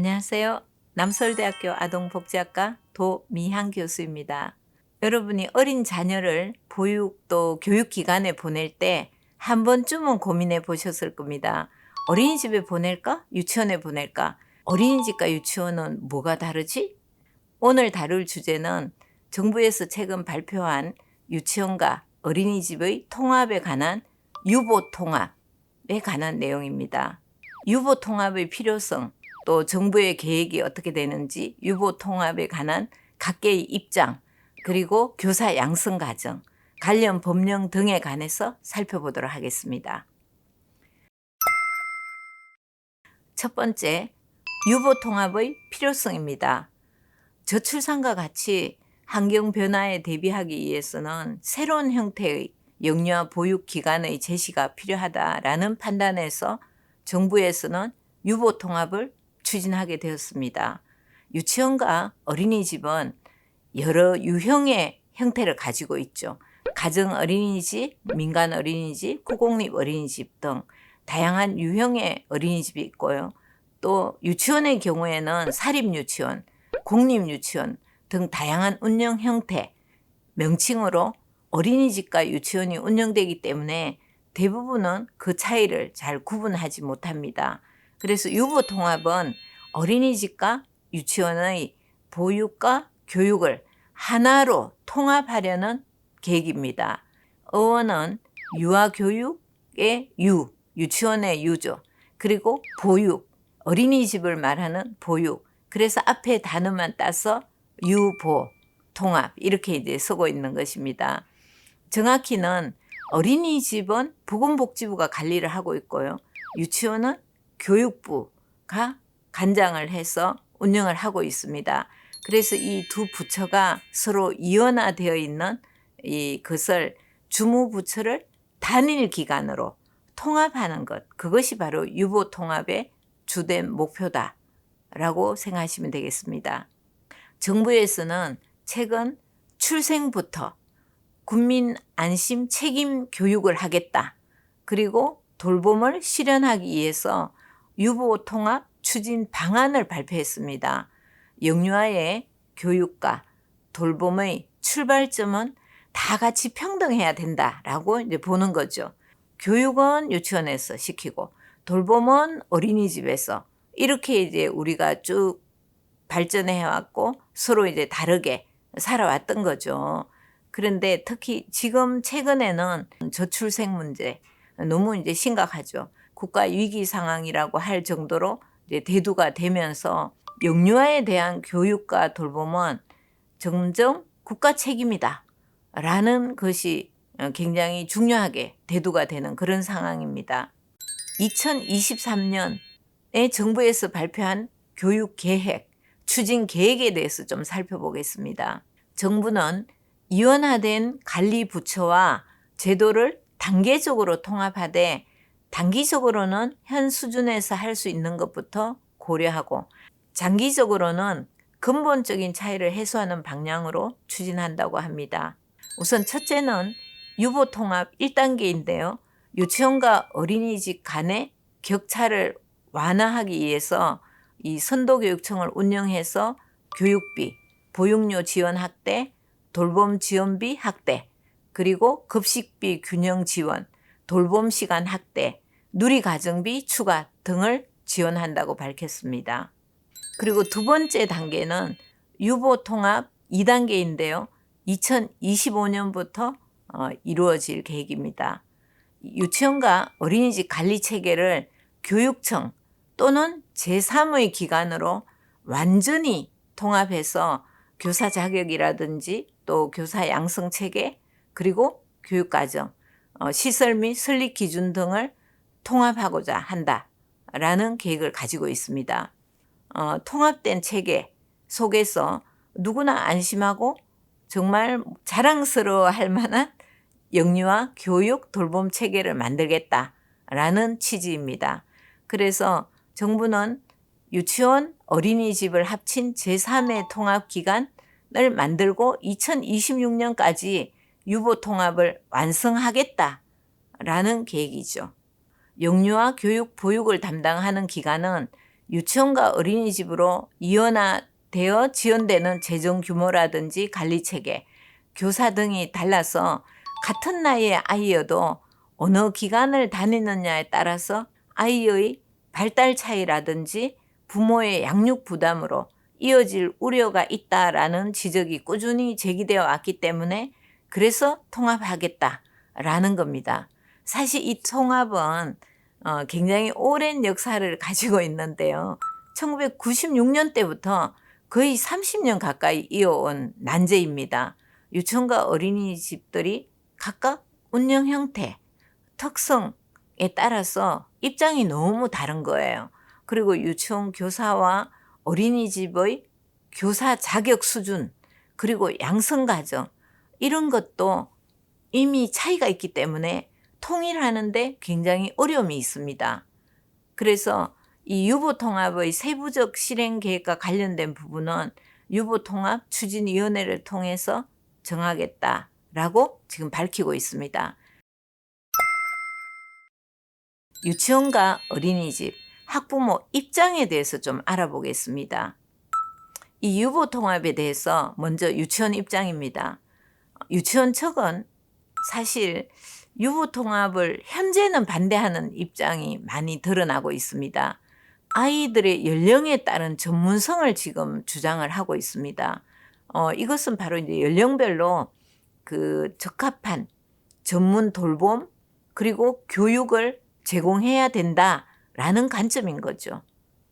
안녕하세요. 남서울대학교 아동복지학과 도미향 교수입니다. 여러분이 어린 자녀를 보육 또 교육기관에 보낼 때 한 번쯤은 고민해 보셨을 겁니다. 어린이집에 보낼까? 유치원에 보낼까? 어린이집과 유치원은 뭐가 다르지? 오늘 다룰 주제는 정부에서 최근 발표한 유치원과 어린이집의 통합에 관한 유보통합에 관한 내용입니다. 유보통합의 필요성, 또 정부의 계획이 어떻게 되는지, 유보통합에 관한 각계의 입장, 그리고 교사 양성 과정, 관련 법령 등에 관해서 살펴보도록 하겠습니다. 첫 번째, 유보통합의 필요성입니다. 저출산과 같이 환경 변화에 대비하기 위해서는 새로운 형태의 영유아 보육기관의 제시가 필요하다라는 판단에서 정부에서는 유보통합을 추진하게 되었습니다. 유치원과 어린이집은 여러 유형의 형태를 가지고 있죠. 가정 어린이집, 민간 어린이집, 고공립 어린이집 등 다양한 유형의 어린이집이 있고요. 또 유치원의 경우에는 사립유치원, 공립유치원 등 다양한 운영 형태, 명칭으로 어린이집과 유치원이 운영되기 때문에 대부분은 그 차이를 잘 구분하지 못합니다. 그래서 유보통합은 어린이집과 유치원의 보육과 교육을 하나로 통합하려는 계획입니다. 어원은 유아교육의 유, 유치원의 유죠. 그리고 보육, 어린이집을 말하는 보육. 그래서 앞에 단어만 따서 유보, 통합 이렇게 이제 쓰고 있는 것입니다. 정확히는 어린이집은 보건복지부가 관리를 하고 있고요. 유치원은 교육부가 관장을 해서 운영을 하고 있습니다. 그래서 이 두 부처가 서로 이원화되어 있는 이것을 주무부처를 단일 기관으로 통합하는 것, 그것이 바로 유보통합의 주된 목표다라고 생각하시면 되겠습니다. 정부에서는 최근 출생부터 국민 안심 책임 교육을 하겠다. 그리고 돌봄을 실현하기 위해서 유보통합 추진 방안을 발표했습니다. 영유아의 교육과 돌봄의 출발점은 다 같이 평등해야 된다라고 이제 보는 거죠. 교육은 유치원에서 시키고 돌봄은 어린이집에서 이렇게 이제 우리가 쭉 발전해 왔고 서로 이제 다르게 살아왔던 거죠. 그런데 특히 지금 최근에는 저출생 문제 너무 이제 심각하죠. 국가 위기 상황이라고 할 정도로 이제 대두가 되면서 영유아에 대한 교육과 돌봄은 점점 국가 책임이다 라는 것이 굉장히 중요하게 대두가 되는 그런 상황입니다. 2023년에 정부에서 발표한 교육계획, 추진 계획에 대해서 좀 살펴보겠습니다. 정부는 이원화된 관리 부처와 제도를 단계적으로 통합하되 단기적으로는 현 수준에서 할 수 있는 것부터 고려하고 장기적으로는 근본적인 차이를 해소하는 방향으로 추진한다고 합니다. 우선 첫째는 유보통합 1단계인데요. 유치원과 어린이집 간의 격차를 완화하기 위해서 이 선도교육청을 운영해서 교육비, 보육료 지원 확대, 돌봄 지원비 확대, 그리고 급식비 균형 지원, 돌봄 시간 확대, 누리가정비 추가 등을 지원한다고 밝혔습니다. 그리고 두 번째 단계는 유보통합 2단계인데요. 2025년부터 이루어질 계획입니다. 유치원과 어린이집 관리체계를 교육청 또는 제3의 기관으로 완전히 통합해서 교사 자격이라든지 또 교사 양성 체계 그리고 교육과정, 시설 및 설립 기준 등을 통합하고자 한다라는 계획을 가지고 있습니다. 통합된 체계 속에서 누구나 안심하고 정말 자랑스러워할 만한 영유아 교육 돌봄 체계를 만들겠다라는 취지입니다. 그래서 정부는 유치원, 어린이집을 합친 제3의 통합기관을 만들고 2026년까지 유보통합을 완성하겠다라는 계획이죠. 영유아 교육 보육을 담당하는 기관은 유치원과 어린이집으로 이원화되어 지원되는 재정 규모라든지 관리체계, 교사 등이 달라서 같은 나이의 아이여도 어느 기관을 다니느냐에 따라서 아이의 발달 차이라든지 부모의 양육 부담으로 이어질 우려가 있다라는 지적이 꾸준히 제기되어 왔기 때문에 그래서 통합하겠다라는 겁니다. 사실 이 통합은 굉장히 오랜 역사를 가지고 있는데요. 1996년 때부터 거의 30년 가까이 이어온 난제입니다. 유치원과 어린이집들이 각각 운영 형태, 특성에 따라서 입장이 너무 다른 거예요. 그리고 유치원 교사와 어린이집의 교사 자격 수준, 그리고 양성 과정, 이런 것도 이미 차이가 있기 때문에 통일하는데 굉장히 어려움이 있습니다. 그래서 이 유보통합의 세부적 실행 계획과 관련된 부분은 유보통합 추진위원회를 통해서 정하겠다라고 지금 밝히고 있습니다. 유치원과 어린이집, 학부모 입장에 대해서 좀 알아보겠습니다. 이 유보통합에 대해서 먼저 유치원 입장입니다. 유치원 측은 사실 유보통합을 현재는 반대하는 입장이 많이 드러나고 있습니다. 아이들의 연령에 따른 전문성을 지금 주장을 하고 있습니다. 이것은 바로 이제 연령별로 그 적합한 전문 돌봄 그리고 교육을 제공해야 된다라는 관점인 거죠.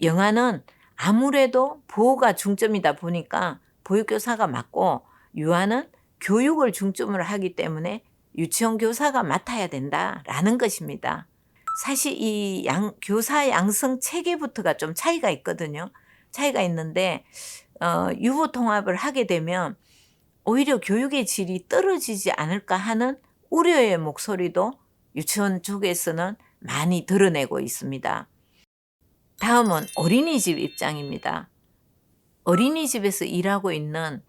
영아는 아무래도 보호가 중점이다 보니까 보육교사가 맞고 유아는 교육을 중점으로 하기 때문에 유치원 교사가 맡아야 된다라는 것입니다. 사실 이 교사 양성 체계부터가 좀 차이가 있거든요. 차이가 있는데 유보통합을 하게 되면 오히려 교육의 질이 떨어지지 않을까 하는 우려의 목소리도 유치원 쪽에서는 많이 드러내고 있습니다. 다음은 어린이집 입장입니다. 어린이집에서 일하고 있는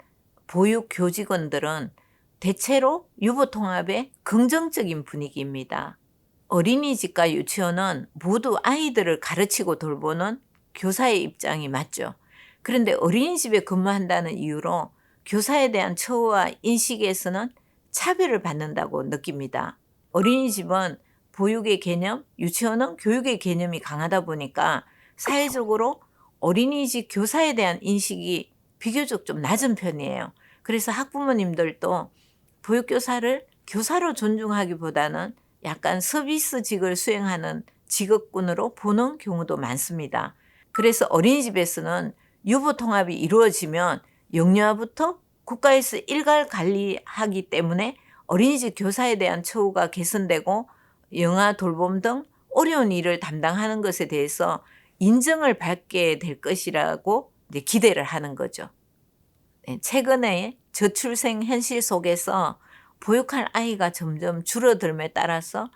보육 교직원들은 대체로 유보통합에 긍정적인 분위기입니다. 어린이집과 유치원은 모두 아이들을 가르치고 돌보는 교사의 입장이 맞죠. 그런데 어린이집에 근무한다는 이유로 교사에 대한 처우와 인식에서는 차별을 받는다고 느낍니다. 어린이집은 보육의 개념, 유치원은 교육의 개념이 강하다 보니까 사회적으로 어린이집 교사에 대한 인식이 비교적 좀 낮은 편이에요. 그래서 학부모님들도 보육교사를 교사로 존중하기보다는 약간 서비스직을 수행하는 직업군으로 보는 경우도 많습니다. 그래서 어린이집에서는 유보통합이 이루어지면 영유아부터 국가에서 일괄 관리하기 때문에 어린이집 교사에 대한 처우가 개선되고 영아 돌봄 등 어려운 일을 담당하는 것에 대해서 인정을 받게 될 것이라고 이제 기대를 하는 거죠. 최근에 저출생 현실 속에서 보육할 아이가 점점 줄어들음에 따라서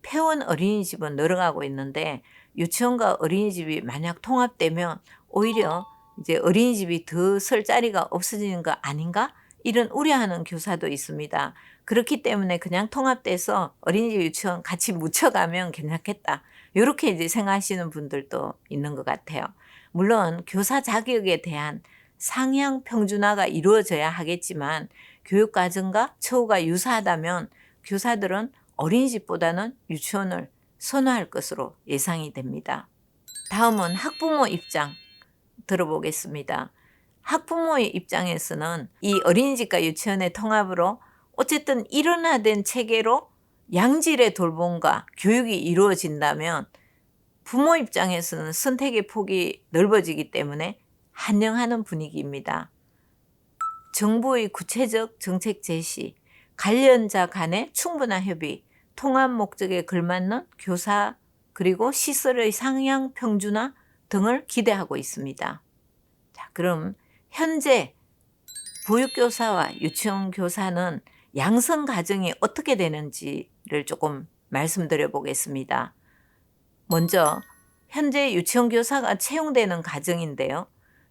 폐원 어린이집은 늘어가고 있는데 유치원과 어린이집이 만약 통합되면 오히려 이제 어린이집이 더 설 자리가 없어지는 거 아닌가? 이런 우려하는 교사도 있습니다. 그렇기 때문에 그냥 통합돼서 어린이집 유치원 같이 묻혀가면 괜찮겠다. 이렇게 이제 생각하시는 분들도 있는 것 같아요. 물론 교사 자격에 대한 상향 평준화가 이루어져야 하겠지만 교육과정과 처우가 유사하다면 교사들은 어린이집보다는 유치원을 선호할 것으로 예상이 됩니다. 다음은 학부모 입장 들어보겠습니다. 학부모의 입장에서는 이 어린이집과 유치원의 통합으로 어쨌든 일원화된 체계로 양질의 돌봄과 교육이 이루어진다면 부모 입장에서는 선택의 폭이 넓어지기 때문에 환영하는 분위기입니다. 정부의 구체적 정책 제시, 관련자 간의 충분한 협의, 통합 목적에 걸맞는 교사 그리고 시설의 상향 평준화 등을 기대하고 있습니다. 자, 그럼 현재 보육교사와 유치원 교사는 양성 과정이 어떻게 되는지를 조금 말씀드려 보겠습니다. 먼저 현재 유치원 교사가 채용되는 과정인데요.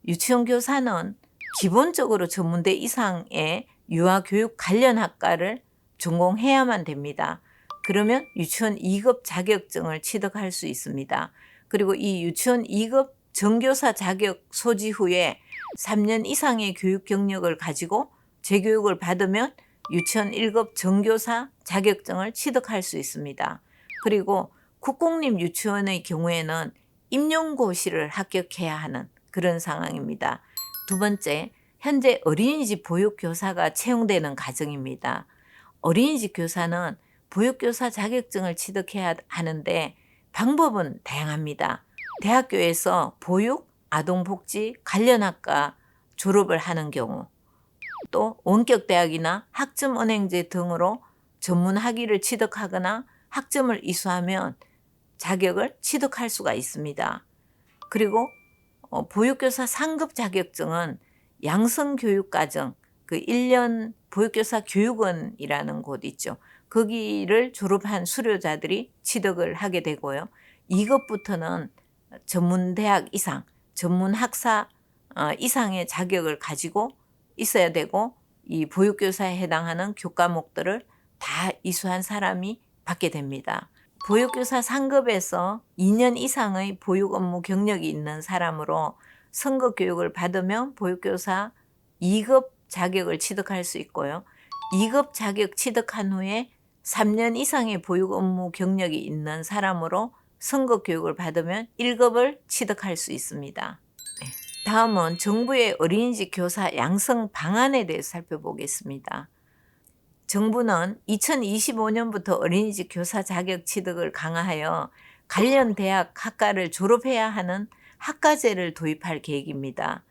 유치원 교사는 기본적으로 전문대 이상의 유아교육 관련 학과를 전공해야만 됩니다. 그러면 유치원 2급 자격증을 취득할 수 있습니다. 그리고 이 유치원 2급 정교사 자격 소지 후에 3년 이상의 교육 경력을 가지고 재교육을 받으면 유치원 1급 정교사 자격증을 취득할 수 있습니다. 그리고 국공립 유치원의 경우에는 임용고시를 합격해야 하는 그런 상황입니다. 두 번째, 현재 어린이집 보육교사가 채용되는 가정입니다. 어린이집 교사는 보육교사 자격증을 취득해야 하는데 방법은 다양합니다. 대학교에서 보육, 아동복지 관련학과 졸업을 하는 경우, 또 원격대학이나 학점은행제 등으로 전문 학위를 취득하거나 학점을 이수하면 자격을 취득할 수가 있습니다. 그리고 보육교사 상급 자격증은 양성교육과정, 그 1년 보육교사 교육원이라는 곳 있죠. 거기를 졸업한 수료자들이 취득을 하게 되고요. 2급부터는 전문대학 이상, 전문학사 이상의 자격을 가지고 있어야 되고, 이 보육교사에 해당하는 교과목들을 다 이수한 사람이 받게 됩니다. 보육교사 상급에서 2년 이상의 보육 업무 경력이 있는 사람으로 선급 교육을 받으면 보육교사 2급 자격을 취득할 수 있고요. 2급 자격 취득한 후에 3년 이상의 보육 업무 경력이 있는 사람으로 선급 교육을 받으면 1급을 취득할 수 있습니다. 다음은 정부의 어린이집 교사 양성 방안에 대해서 살펴보겠습니다. 정부는 2025년부터 어린이집 교사 자격 취득을 강화하여 관련 대학 학과를 졸업해야 하는 학과제를 도입할 계획입니다.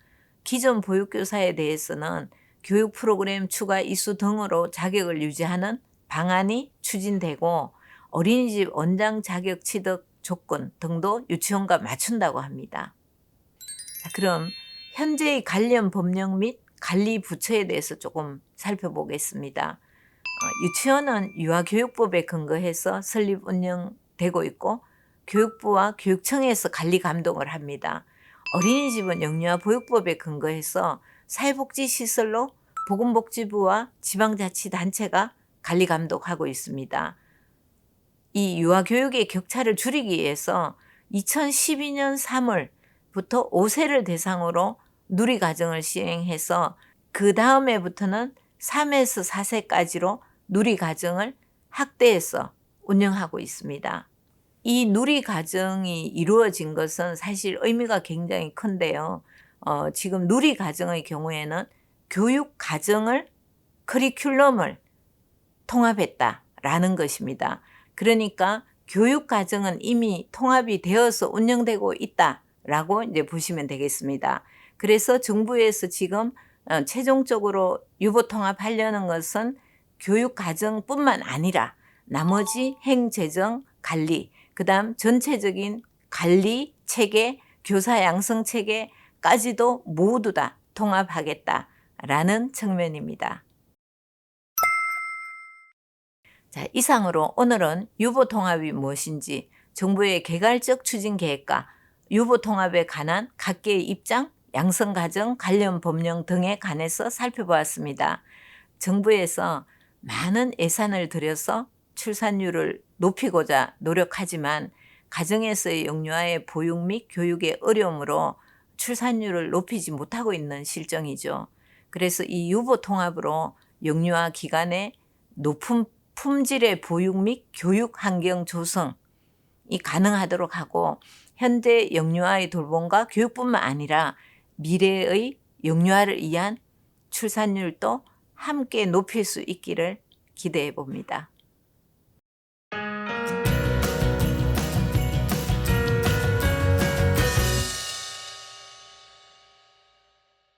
기존 보육교사에 대해서는 교육 프로그램 추가 이수 등으로 자격을 유지하는 방안이 추진되고, 어린이집 원장 자격 취득 조건 등도 유치원과 맞춘다고 합니다. 자, 그럼 현재의 관련 법령 및 관리 부처에 대해서 조금 살펴보겠습니다. 유치원은 유아교육법에 근거해서 설립 운영되고 있고, 교육부와 교육청에서 관리 감독을 합니다. 어린이집은 영유아 보육법에 근거해서 사회복지시설로 보건복지부와 지방자치단체가 관리 감독하고 있습니다. 이 유아교육의 격차를 줄이기 위해서 2012년 3월부터 5세를 대상으로 누리과정을 시행해서 그 다음 해부터는 3에서 4세까지로 누리과정을 확대해서 운영하고 있습니다. 이 누리과정이 이루어진 것은 사실 의미가 굉장히 큰데요. 지금 누리과정의 경우에는 교육과정을, 커리큘럼을 통합했다라는 것입니다. 그러니까 교육과정은 이미 통합이 되어서 운영되고 있다라고 이제 보시면 되겠습니다. 그래서 정부에서 지금 최종적으로 유보통합하려는 것은 교육과정뿐만 아니라 나머지 행재정, 관리, 그 다음 전체적인 관리 체계, 교사 양성 체계까지도 모두 다 통합하겠다라는 측면입니다. 자, 이상으로 오늘은 유보통합이 무엇인지, 정부의 개괄적 추진 계획과 유보통합에 관한 각계의 입장, 양성과정, 관련 법령 등에 관해서 살펴보았습니다. 정부에서 많은 예산을 들여서 출산율을 높이고자 노력하지만 가정에서의 영유아의 보육 및 교육의 어려움으로 출산율을 높이지 못하고 있는 실정이죠. 그래서 이 유보통합으로 영유아 기간에 높은 품질의 보육 및 교육 환경 조성이 가능하도록 하고, 현재 영유아의 돌봄과 교육뿐만 아니라 미래의 영유아를 위한 출산율도 함께 높일 수 있기를 기대해 봅니다.